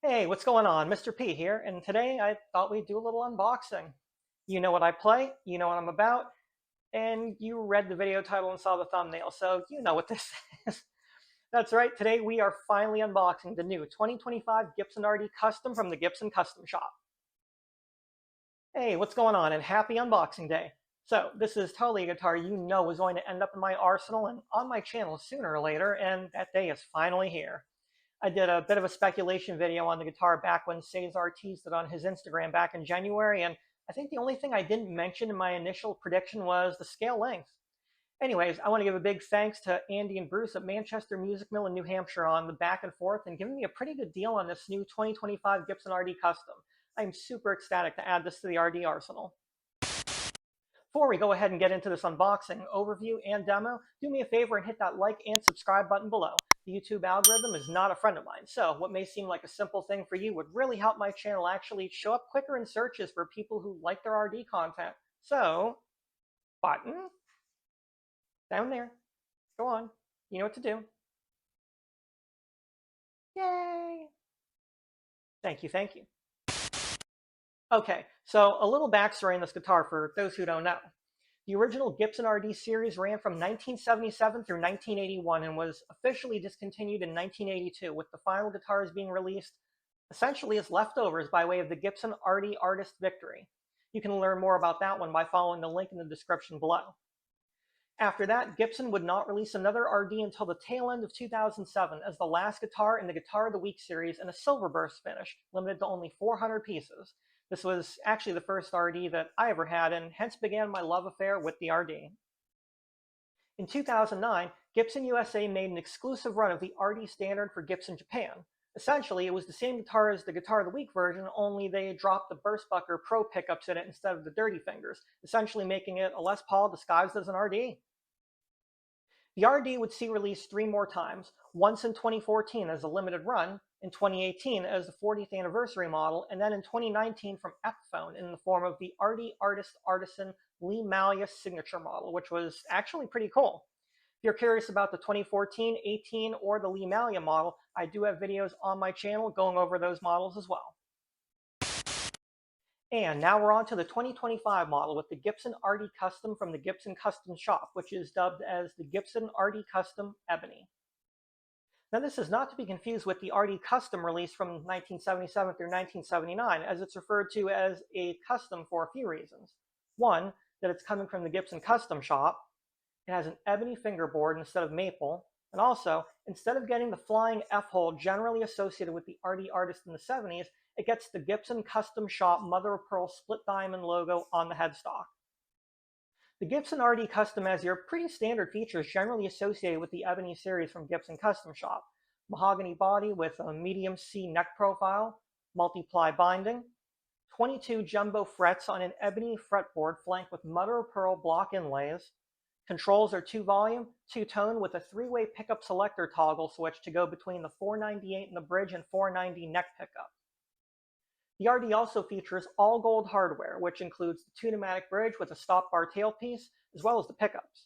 Hey, what's going on? Mr. P here, and today I thought we'd do a little unboxing. You know what I play, you know what I'm about, and you read the video title and saw the thumbnail, so you know what this is. That's right, today we are finally unboxing the new 2025 Gibson RD Custom from the Gibson Custom Shop. Hey, what's going on, and happy unboxing day. So, this is totally a guitar you know is going to end up in my arsenal and on my channel sooner or later, and that day is finally here. I did a bit of a speculation video on the guitar back when Cesar teased it on his Instagram back in January, and I think the only thing I didn't mention in my initial prediction was the scale length. Anyways, I want to give a big thanks to Andy and Bruce at Manchester Music Mill in New Hampshire on the back and forth and giving me a pretty good deal on this new 2025 Gibson RD Custom. I'm super ecstatic to add this to the RD arsenal. Before we go ahead and get into this unboxing, overview, and demo, do me a favor and hit that like and subscribe button below. The YouTube algorithm is not a friend of mine, so what may seem like a simple thing for you would really help my channel actually show up quicker in searches for people who like their RD content. So, button, down there, go on, you know what to do. Yay! Thank you, thank you. Okay, so a little backstory on this guitar for those who don't know. The original Gibson RD series ran from 1977 through 1981 and was officially discontinued in 1982, with the final guitars being released essentially as leftovers by way of the Gibson RD Artist Victory. You can learn more about that one by following the link in the description below. After that, Gibson would not release another RD until the tail end of 2007 as the last guitar in the Guitar of the Week series in a silver burst finish, limited to only 400 pieces. This was actually the first RD that I ever had, and hence began my love affair with the RD. In 2009, Gibson USA made an exclusive run of the RD standard for Gibson Japan. Essentially, it was the same guitar as the Guitar of the Week version, only they dropped the Burstbucker Pro pickups in it instead of the Dirty Fingers, essentially making it a Les Paul disguised as an RD. The RD would see release 3 more times, once in 2014 as a limited run, in 2018 as the 40th anniversary model, and then in 2019 from Epiphone in the form of the RD Artist Artisan Lee Malleus signature model, which was actually pretty cool. If you're curious about the 2014, 18, or the Lee Malleus model, I do have videos on my channel going over those models as well. And now we're on to the 2025 model with the Gibson RD Custom from the Gibson Custom Shop, which is dubbed as the Gibson RD Custom Ebony. Now this is not to be confused with the RD Custom release from 1977 through 1979, as it's referred to as a custom for a few reasons. One, that it's coming from the Gibson Custom Shop. It has an ebony fingerboard instead of maple, and also, instead of getting the flying F-hole generally associated with the RD Artist in the 70s, it gets the Gibson Custom Shop mother of pearl split diamond logo on the headstock. The Gibson RD Custom has your pretty standard features generally associated with the Ebony series from Gibson Custom Shop. Mahogany body with a medium C neck profile, multiply binding, 22 jumbo frets on an ebony fretboard flanked with mother of pearl block inlays. Controls are 2-volume, 2-tone with a 3-way pickup selector toggle switch to go between the 498 in the bridge and 490 neck pickup. The RD also features all gold hardware, which includes the 2-pneumatic bridge with a stop bar tailpiece, as well as the pickups.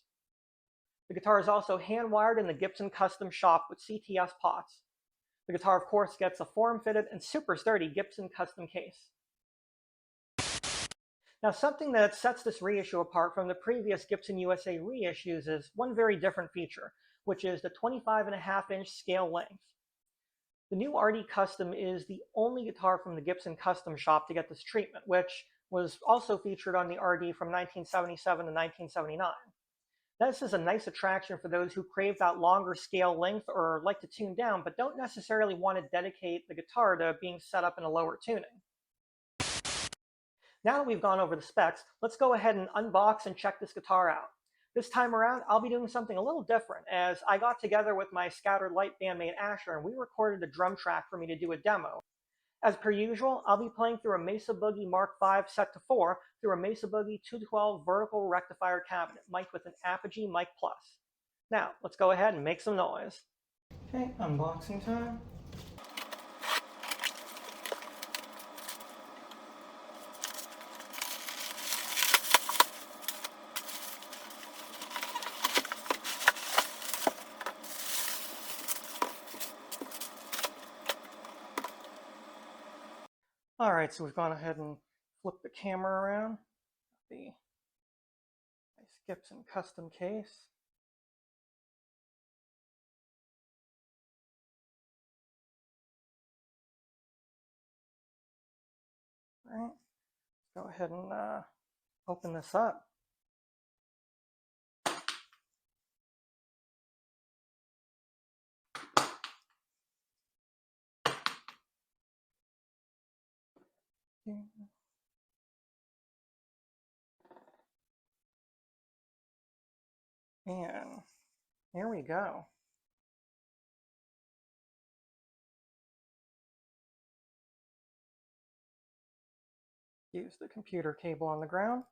The guitar is also hand-wired in the Gibson Custom Shop with CTS pots. The guitar, of course, gets a form-fitted and super sturdy Gibson Custom case. Now, something that sets this reissue apart from the previous Gibson USA reissues is one very different feature, which is the 25.5-inch scale length. The new RD Custom is the only guitar from the Gibson Custom Shop to get this treatment, which was also featured on the RD from 1977 to 1979. This is a nice attraction for those who crave that longer scale length or like to tune down, but don't necessarily want to dedicate the guitar to being set up in a lower tuning. Now that we've gone over the specs, let's go ahead and unbox and check this guitar out. This time around, I'll be doing something a little different, as I got together with my Scattered Light bandmate Asher and we recorded a drum track for me to do a demo. As per usual, I'll be playing through a Mesa Boogie Mark V set to 4 through a Mesa Boogie 212 vertical rectifier cabinet, mic'd with an Apogee Mic Plus. Now, let's go ahead and make some noise. Okay, unboxing time. All right, so we've gone ahead and flipped the camera around. The nice Gibson custom case. All right, let's go ahead and open this up. And here we go. Use the computer cable on the ground.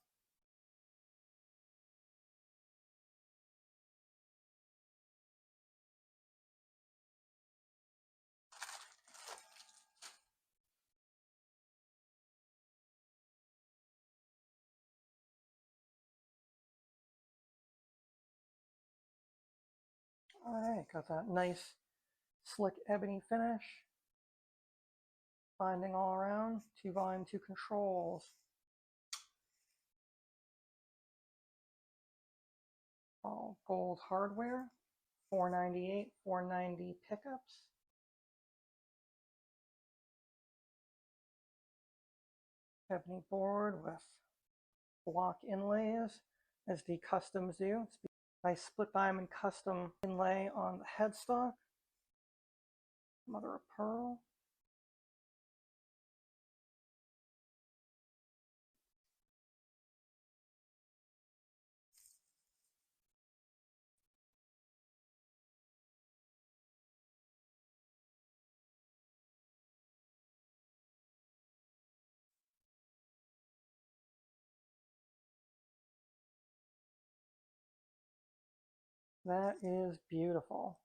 All right, got that nice slick ebony finish. Binding all around, 2 volume, 2 controls. All gold hardware, 498, 490 pickups. Ebony board with block inlays, as the customs do. Nice split diamond custom inlay on the headstock. Mother of pearl. That is beautiful.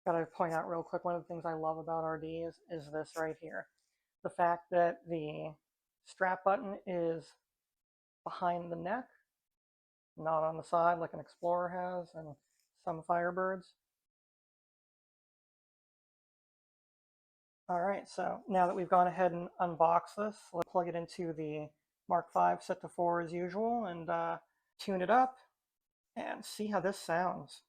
Gotta point out real quick, one of the things I love about RDs is this right here. The fact that the strap button is behind the neck, not on the side like an Explorer has and some Firebirds. All right, so now that we've gone ahead and unboxed this, let's plug it into the Mark V set to 4 as usual and tune it up and see how this sounds.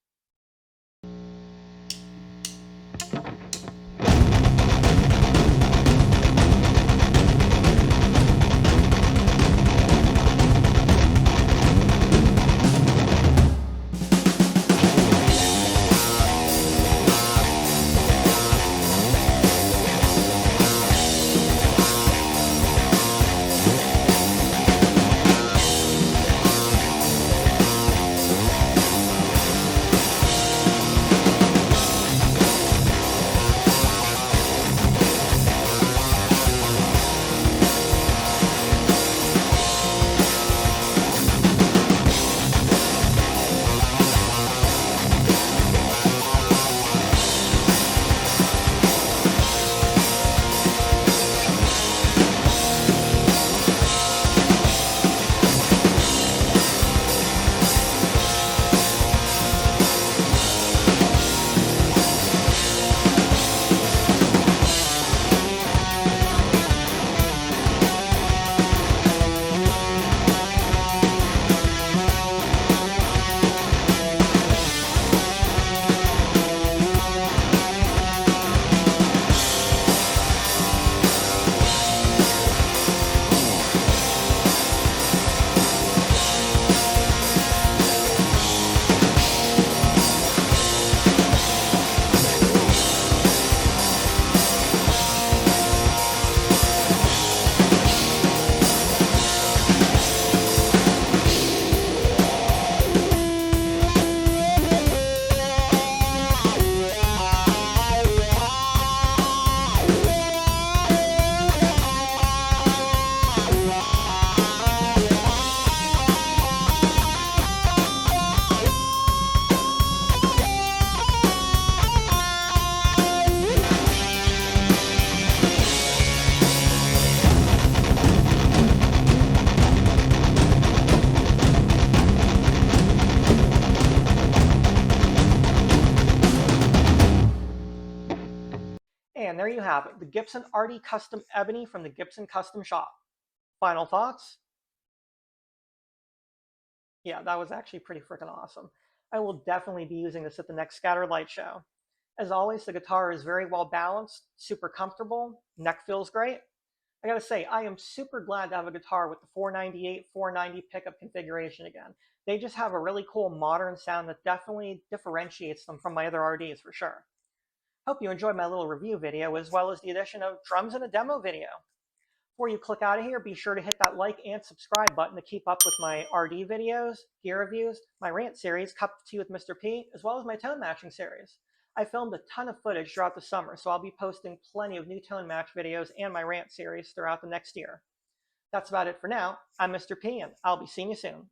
And there you have it, the Gibson RD Custom Ebony from the Gibson Custom Shop. Final thoughts? Yeah, that was actually pretty freaking awesome. I will definitely be using this at the next Scatter Light show. As always, the guitar is very well balanced, super comfortable, neck feels great. I gotta say, I am super glad to have a guitar with the 498, 490 pickup configuration again. They just have a really cool modern sound that definitely differentiates them from my other RDs for sure. Hope you enjoyed my little review video as well as the addition of drums and a demo video. Before you click out of here, be sure to hit that like and subscribe button to keep up with my RD videos, gear reviews, my rant series, Cup of Tea with Mr. P, as well as my tone matching series. I filmed a ton of footage throughout the summer, so I'll be posting plenty of new tone match videos and my rant series throughout the next year. That's about it for now. I'm Mr. P, and I'll be seeing you soon.